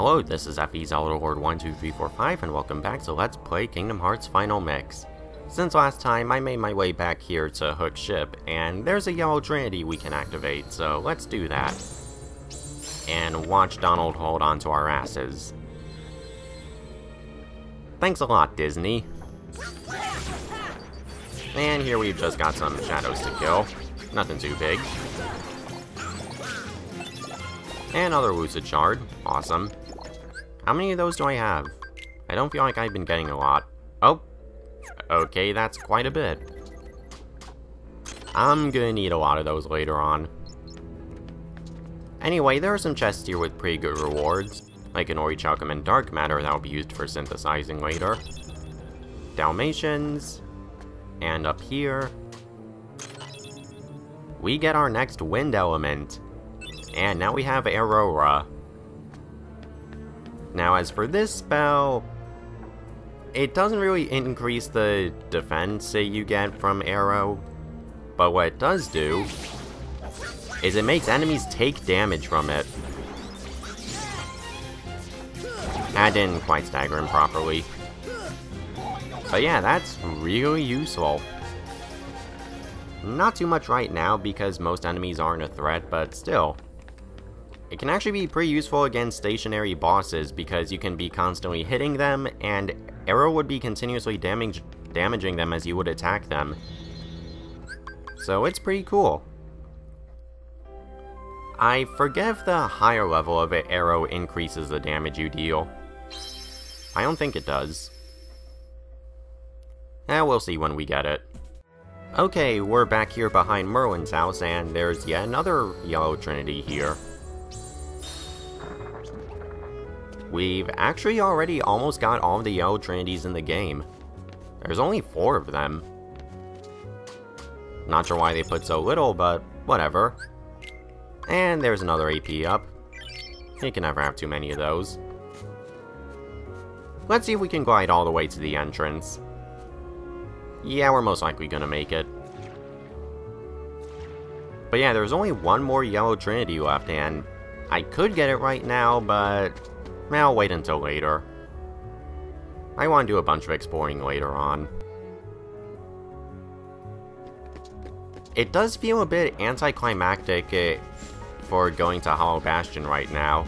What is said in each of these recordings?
Hello, this is FE Zelda Lord 12345 and welcome back to Let's Play Kingdom Hearts Final Mix. Since last time, I made my way back here to Hook Ship, and there's a yellow Trinity we can activate, so let's do that. And watch Donald hold on to our asses. Thanks a lot, Disney. And here we've just got some shadows to kill. Nothing too big. And another Lucid Shard. Awesome. How many of those do I have? I don't feel like I've been getting a lot. Oh! Okay, that's quite a bit. I'm gonna need a lot of those later on. Anyway, there are some chests here with pretty good rewards, like an Orichalcum and Dark Matter that will be used for synthesizing later. Dalmatians. And up here, we get our next wind element. And now we have Aurora. Now as for this spell, it doesn't really increase the defense that you get from Arrow, but what it does do is it makes enemies take damage from it. I didn't quite stagger him properly. But yeah, that's really useful. Not too much right now because most enemies aren't a threat, but still. It can actually be pretty useful against stationary bosses because you can be constantly hitting them and Arrow would be continuously damaging them as you would attack them. So it's pretty cool. I forget if the higher level of Arrow increases the damage you deal. I don't think it does. We'll see when we get it. Okay, we're back here behind Merlin's house and there's yet another yellow Trinity here. We've actually already almost got all of the yellow Trinities in the game. There's only 4 of them. Not sure why they put so little, but whatever. And there's another AP up. You can never have too many of those. Let's see if we can glide all the way to the entrance. Yeah, we're most likely gonna make it. But yeah, there's only one more yellow Trinity left, and I could get it right now, but I'll wait until later. I want to do a bunch of exploring later on. It does feel a bit anticlimactic for going to Hollow Bastion right now.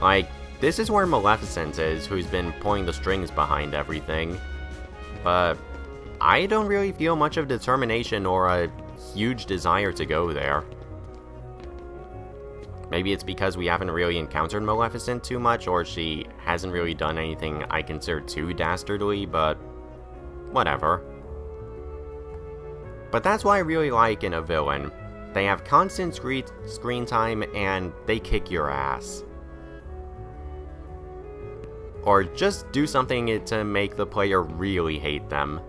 Like, this is where Maleficent is, who's been pulling the strings behind everything. But I don't really feel much of determination or a huge desire to go there. Maybe it's because we haven't really encountered Maleficent too much, or she hasn't really done anything I consider too dastardly, but whatever. But that's what I really like in a villain. They have constant screen time and they kick your ass. Or just do something to make the player really hate them.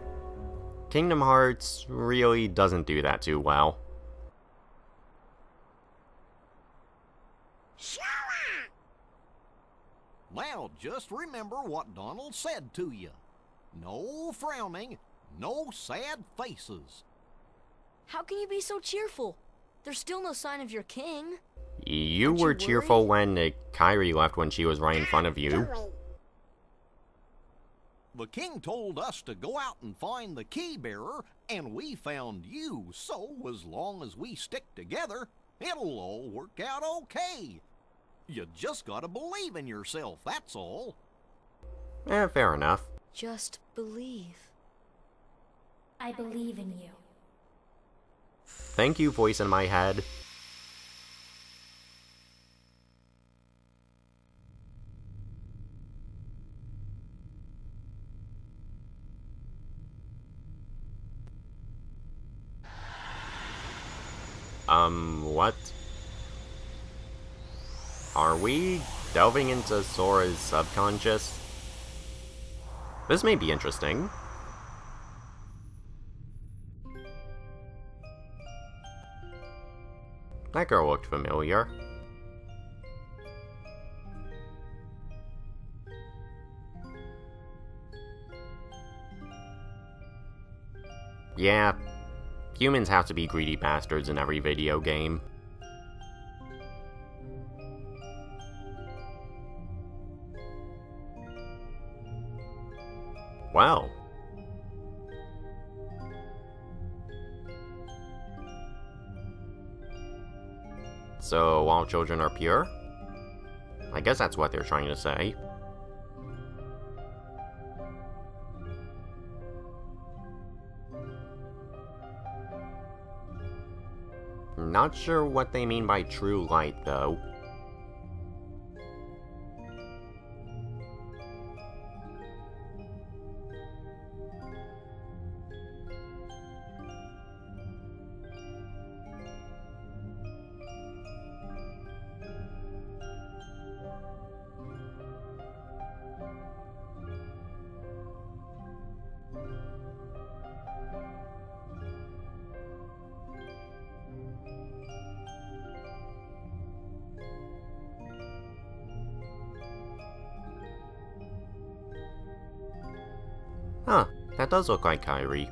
Kingdom Hearts really doesn't do that too well. Now, just remember what Donald said to you. No frowning, no sad faces. How can you be so cheerful? There's still no sign of your king. You were cheerful when Kairi left when she was right in front of you. The king told us to go out and find the key bearer, and we found you, so as long as we stick together, it'll all work out okay. You just gotta believe in yourself, that's all. Fair enough. Just believe. I believe in you. Thank you, voice in my head. What? Are we delving into Sora's subconscious? This may be interesting. That girl looked familiar. Yeah, humans have to be greedy bastards in every video game. Well. So, all children are pure? I guess that's what they're trying to say. Not sure what they mean by true light, though. Huh, that does look like Kairi.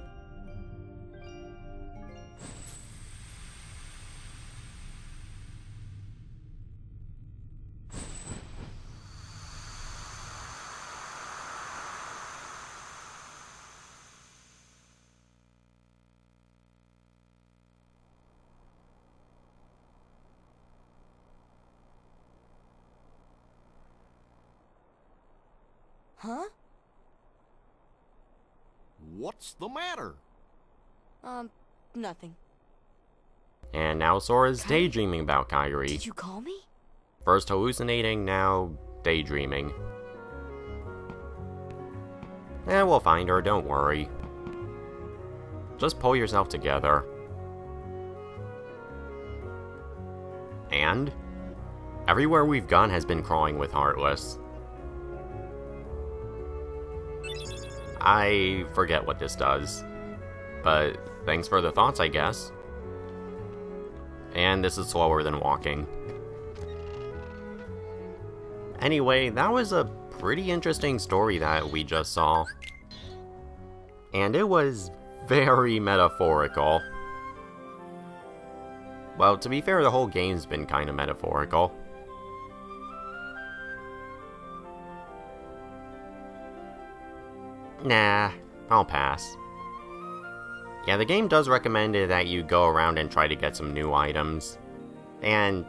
Huh? What's the matter? Nothing. And now Sora's daydreaming about Did Kairi. you call me? First hallucinating, now daydreaming. We'll find her, don't worry. Just pull yourself together. And? Everywhere we've gone has been crawling with Heartless. I forget what this does. But thanks for the thoughts, I guess. And this is slower than walking. Anyway, that was a pretty interesting story that we just saw. And it was very metaphorical. Well, to be fair, the whole game's been kind of metaphorical. Nah, I'll pass. Yeah, the game does recommend that you go around and try to get some new items. And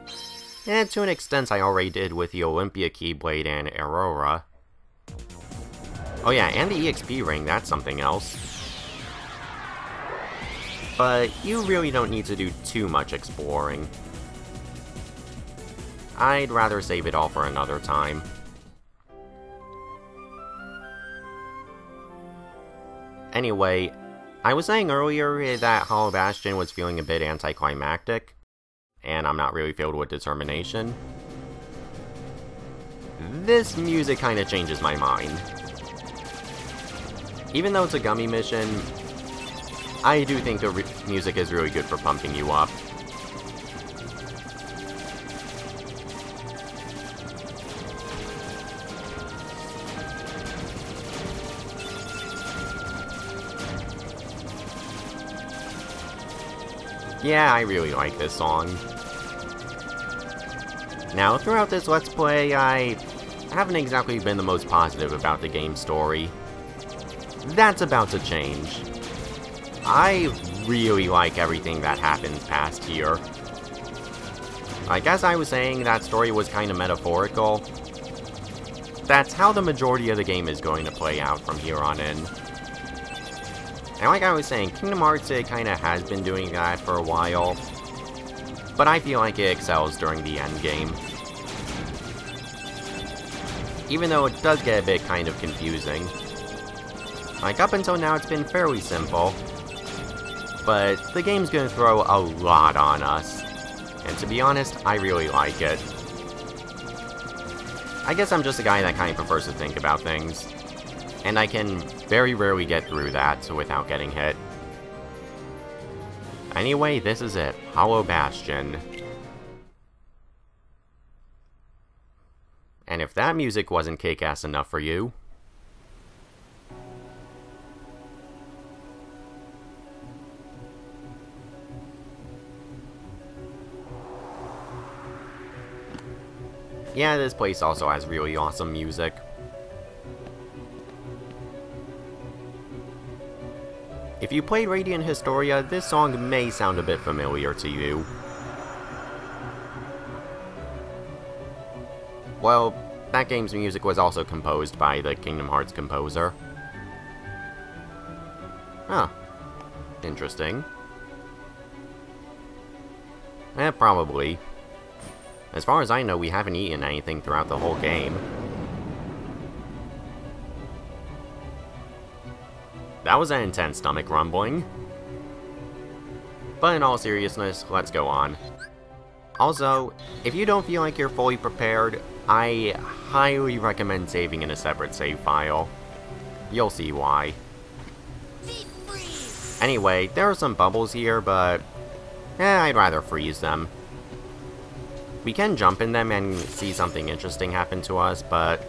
to an extent I already did with the Olympia Keyblade and Aurora. Oh yeah, and the EXP ring, that's something else. But you really don't need to do too much exploring. I'd rather save it all for another time. Anyway, I was saying earlier that Hollow Bastion was feeling a bit anticlimactic, and I'm not really filled with determination. This music kinda changes my mind. Even though it's a gummy mission, I do think the music is really good for pumping you up. Yeah, I really like this song. Now, throughout this Let's Play, I haven't exactly been the most positive about the game's story. That's about to change. I really like everything that happens past here. Like, as I was saying, that story was kind of metaphorical. That's how the majority of the game is going to play out from here on in. And like I was saying, Kingdom Hearts kind of has been doing that for a while, but I feel like it excels during the endgame. Even though it does get a bit kind of confusing. Like, up until now it's been fairly simple, but the game's gonna throw a lot on us. And to be honest, I really like it. I guess I'm just a guy that kind of prefers to think about things. And I can very rarely get through that without getting hit. Anyway, this is it. Hollow Bastion. And if that music wasn't kick-ass enough for you... yeah, this place also has really awesome music. If you played Radiant Historia, this song may sound a bit familiar to you. Well, that game's music was also composed by the Kingdom Hearts composer. Huh. Interesting. Probably. As far as I know, we haven't eaten anything throughout the whole game. That was an intense stomach rumbling. But in all seriousness, let's go on. Also, if you don't feel like you're fully prepared, I highly recommend saving in a separate save file. You'll see why. Anyway, there are some bubbles here, but I'd rather freeze them. We can jump in them and see something interesting happen to us, but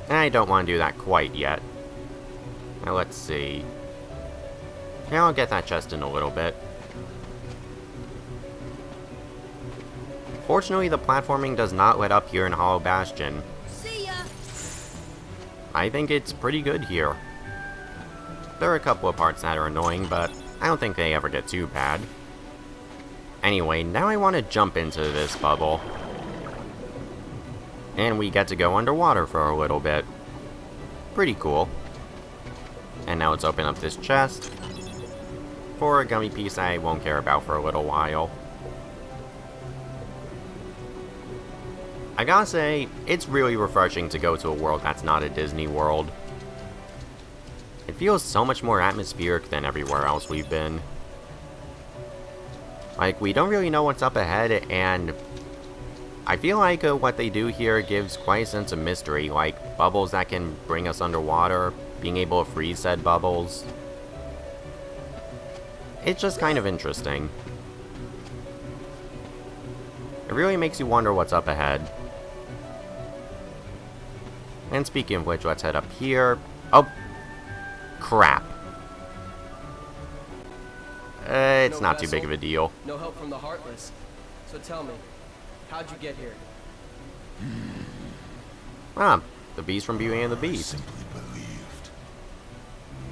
I don't want to do that quite yet. Now let's see. Yeah, I'll get that chest in a little bit. Fortunately, the platforming does not let up here in Hollow Bastion. See ya. I think it's pretty good here. There are a couple of parts that are annoying, but I don't think they ever get too bad. Anyway, now I want to jump into this bubble. And we get to go underwater for a little bit. Pretty cool. And now let's open up this chest for a gummy piece I won't care about for a little while. I gotta say, it's really refreshing to go to a world that's not a Disney World. It feels so much more atmospheric than everywhere else we've been. Like, we don't really know what's up ahead, and I feel like what they do here gives quite a sense of mystery, like bubbles that can bring us underwater, being able to freeze said bubbles. It's just kind of interesting. It really makes you wonder what's up ahead. And speaking of which, let's head up here. Oh! Crap. It's not too big of a deal. No help from the Heartless. So tell me, how'd you get here? The Beast from Beauty and the Beast. I simply believed.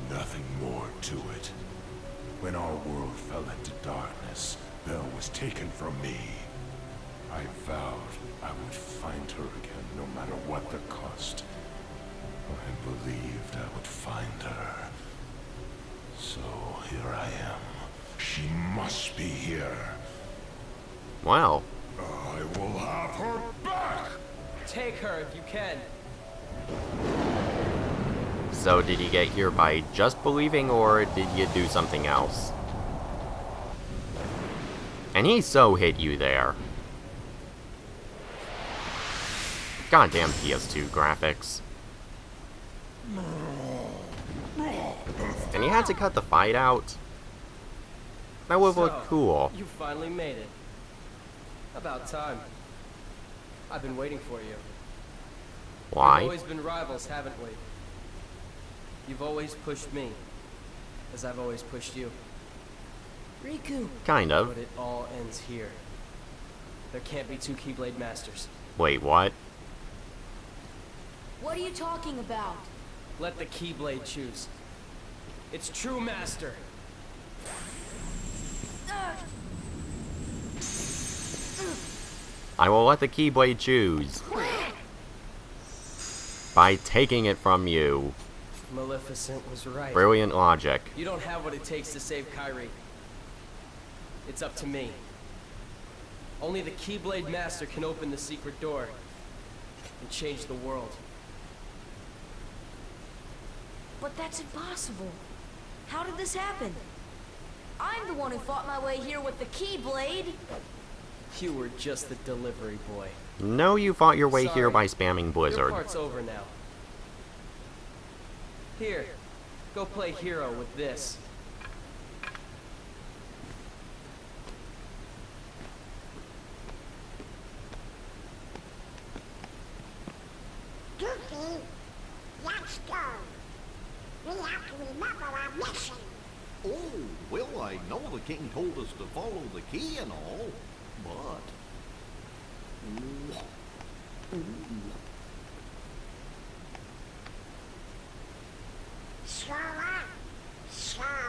Nothing more to it. When our world fell into darkness, Belle was taken from me. I vowed I would find her again, no matter what the cost. I believed I would find her. So here I am. She must be here. Wow. I will have her back! Take her if you can. So did you get here by just believing, or did you do something else? And he so hit you there. Goddamn PS2 graphics. And you had to cut the fight out? That would look cool. You finally made it. About time. I've been waiting for you. Why? We've always been rivals, haven't we? You've always pushed me, as I've always pushed you. Riku. Kind of. But it all ends here. There can't be two Keyblade Masters. Wait, what? What are you talking about? Let the Keyblade choose. Its true master. I will let the Keyblade choose. By taking it from you. Maleficent was right. Brilliant logic. You don't have what it takes to save Kyrie. It's up to me. Only the Keyblade Master can open the secret door and change the world. But that's impossible. How did this happen? I'm the one who fought my way here with the Keyblade. You were just the delivery boy. No, you fought your way here Sorry. by spamming Blizzard. Your part's over now. Here, go play hero with this. Goofy, let's go. We have to remember our mission. Oh, well, I know the king told us to follow the key and all, but... Slower, slower.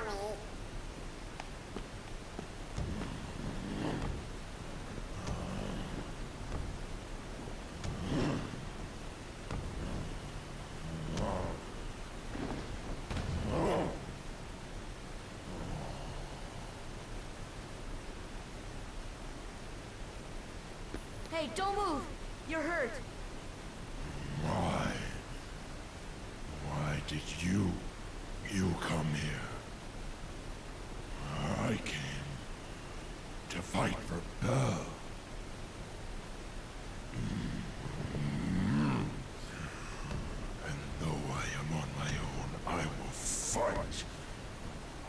Hey, don't move! You're hurt. Why? Why did you come here? I came to fight for Belle. And though I am on my own, I will fight.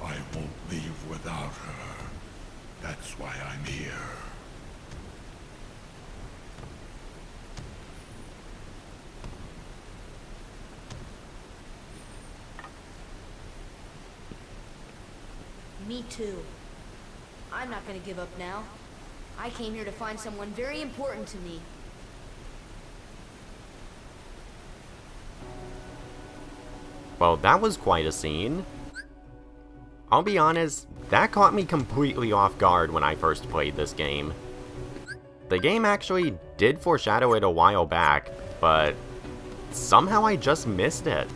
I won't leave without her. That's why I'm here. Me too. I'm not gonna give up now. I came here to find someone very important to me. Well, that was quite a scene. I'll be honest, that caught me completely off guard when I first played this game. The game actually did foreshadow it a while back, but somehow I just missed it.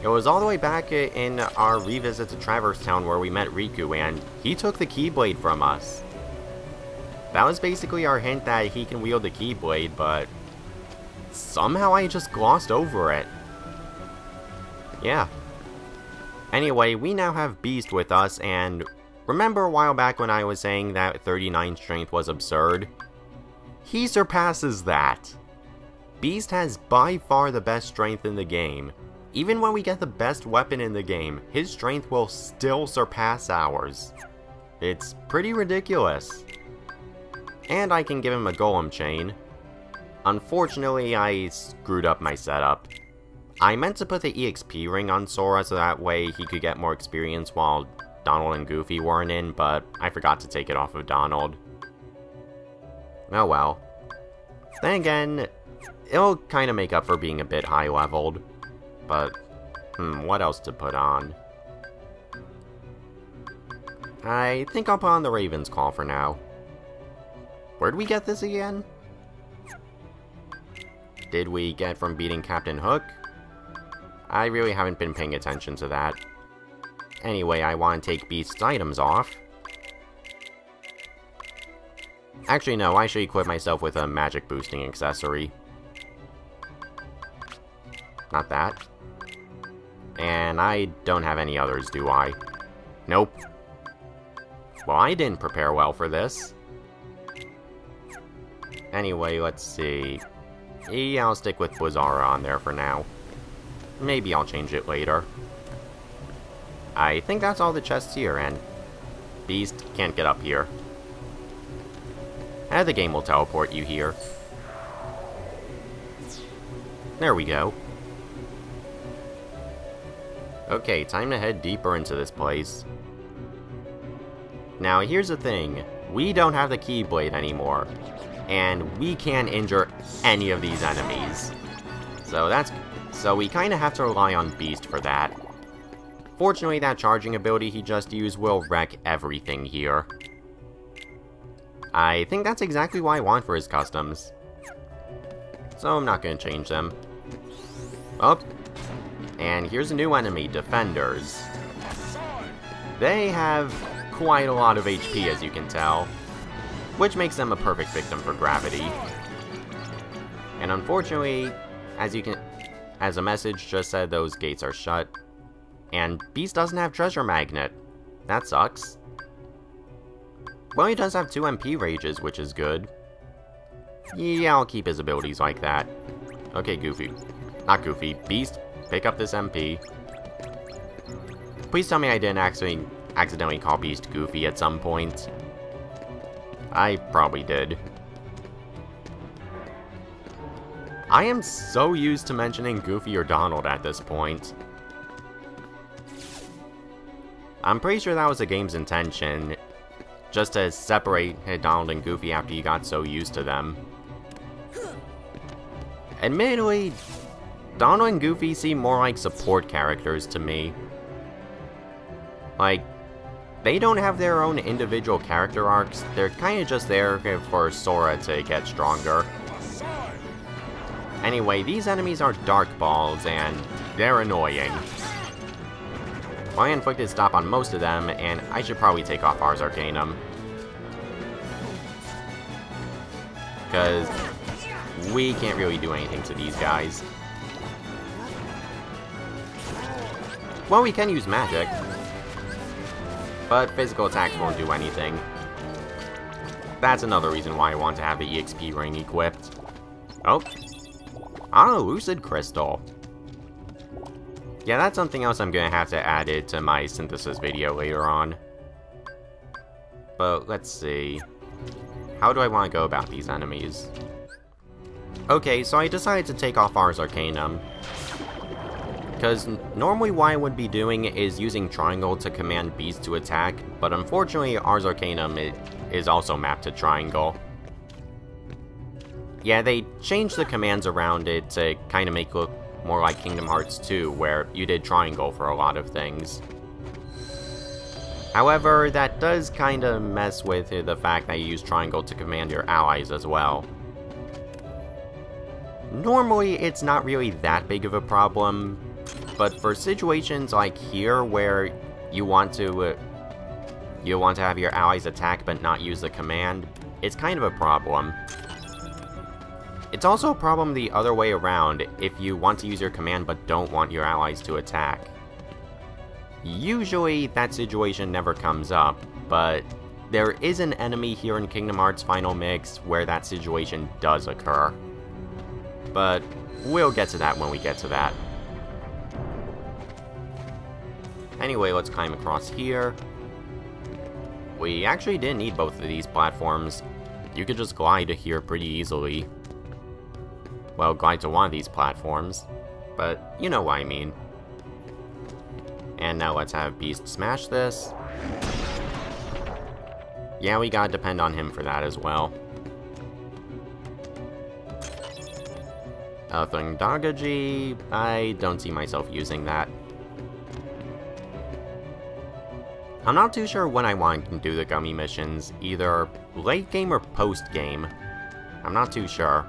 It was all the way back in our revisit to Traverse Town where we met Riku, and he took the Keyblade from us. That was basically our hint that he can wield the Keyblade, but somehow I just glossed over it. Yeah. Anyway, we now have Beast with us, and remember a while back when I was saying that 39 strength was absurd? He surpasses that. Beast has by far the best strength in the game. Even when we get the best weapon in the game, his strength will still surpass ours. It's pretty ridiculous. And I can give him a golem chain. Unfortunately, I screwed up my setup. I meant to put the EXP ring on Sora so that way he could get more experience while Donald and Goofy weren't in, but I forgot to take it off of Donald. Oh well. Then again, it'll kinda make up for being a bit high-leveled. But, what else to put on? I think I'll put on the Raven's Call for now. Where'd we get this again? Did we get from beating Captain Hook? I really haven't been paying attention to that. Anyway, I want to take Beast's items off. Actually, no, I should equip myself with a magic boosting accessory. Not that. And I don't have any others, do I? Nope. Well, I didn't prepare well for this. Anyway, let's see. Yeah, I'll stick with Blizzara on there for now. Maybe I'll change it later. I think that's all the chests here, and Beast can't get up here. And the game will teleport you here. There we go. Okay, time to head deeper into this place. Now, here's the thing. We don't have the Keyblade anymore. And we can't injure any of these enemies. So we kinda have to rely on Beast for that. Fortunately, that charging ability he just used will wreck everything here. I think that's exactly what I want for his customs. So I'm not gonna change them. Oh. And here's a new enemy, Defenders. They have quite a lot of HP, as you can tell, which makes them a perfect victim for gravity. And unfortunately, as a message just said, those gates are shut. And Beast doesn't have Treasure Magnet. That sucks. Well, he does have 2 MP rages, which is good. Yeah, I'll keep his abilities like that. Okay, Goofy. Not Goofy. Beast, pick up this MP. Please tell me I didn't accidentally call Beast Goofy at some point. I probably did. I am so used to mentioning Goofy or Donald at this point. I'm pretty sure that was the game's intention, just to separate Donald and Goofy after you got so used to them. Admittedly, Donald and Goofy seem more like support characters to me. Like, they don't have their own individual character arcs, they're kinda just there for Sora to get stronger. Anyway, these enemies are Dark Balls, and they're annoying. My inflicted stop on most of them, and I should probably take off Ars Arcanum. because we can't really do anything to these guys. Well, we can use magic, but physical attacks won't do anything. That's another reason why I want to have the EXP ring equipped. Oh. Ah, Lucid Crystal. Yeah, that's something else I'm gonna have to add it to my synthesis video later on. But let's see. How do I want to go about these enemies? Okay, so I decided to take off Ars Arcanum. Because normally what I would be doing is using triangle to command beasts to attack, but unfortunately Ars Arcanum is also mapped to triangle. Yeah, they changed the commands around it to kind of make it look more like Kingdom Hearts 2, where you did triangle for a lot of things. However, that does kind of mess with the fact that you use triangle to command your allies as well. Normally, it's not really that big of a problem, but for situations like here where you want to have your allies attack but not use the command, it's kind of a problem. It's also a problem the other way around if you want to use your command but don't want your allies to attack. Usually that situation never comes up, but there is an enemy here in Kingdom Hearts Final Mix where that situation does occur. But we'll get to that when we get to that. Anyway, let's climb across here. We actually didn't need both of these platforms. You could just glide to here pretty easily. Well, glide to one of these platforms, but you know what I mean. And now let's have Beast smash this. Yeah, we gotta depend on him for that as well. Thungdagaji, I don't see myself using that. I'm not too sure when I want to do the gummy missions, either late game or post game. I'm not too sure.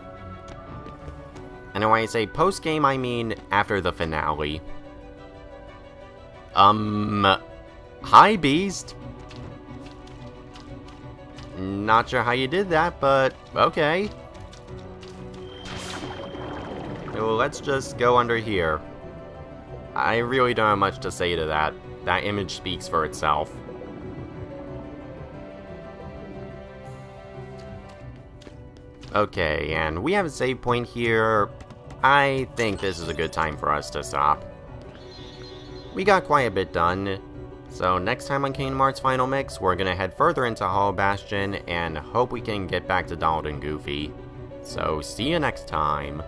And when I say post game, I mean after the finale. Hi Beast. Not sure how you did that, but okay. Well, let's just go under here. I really don't have much to say to that. That image speaks for itself. Okay, and we have a save point here. I think this is a good time for us to stop. We got quite a bit done, so next time on Kingdom Hearts Final Mix, we're gonna head further into Hollow Bastion and hope we can get back to Donald and Goofy. So, see you next time.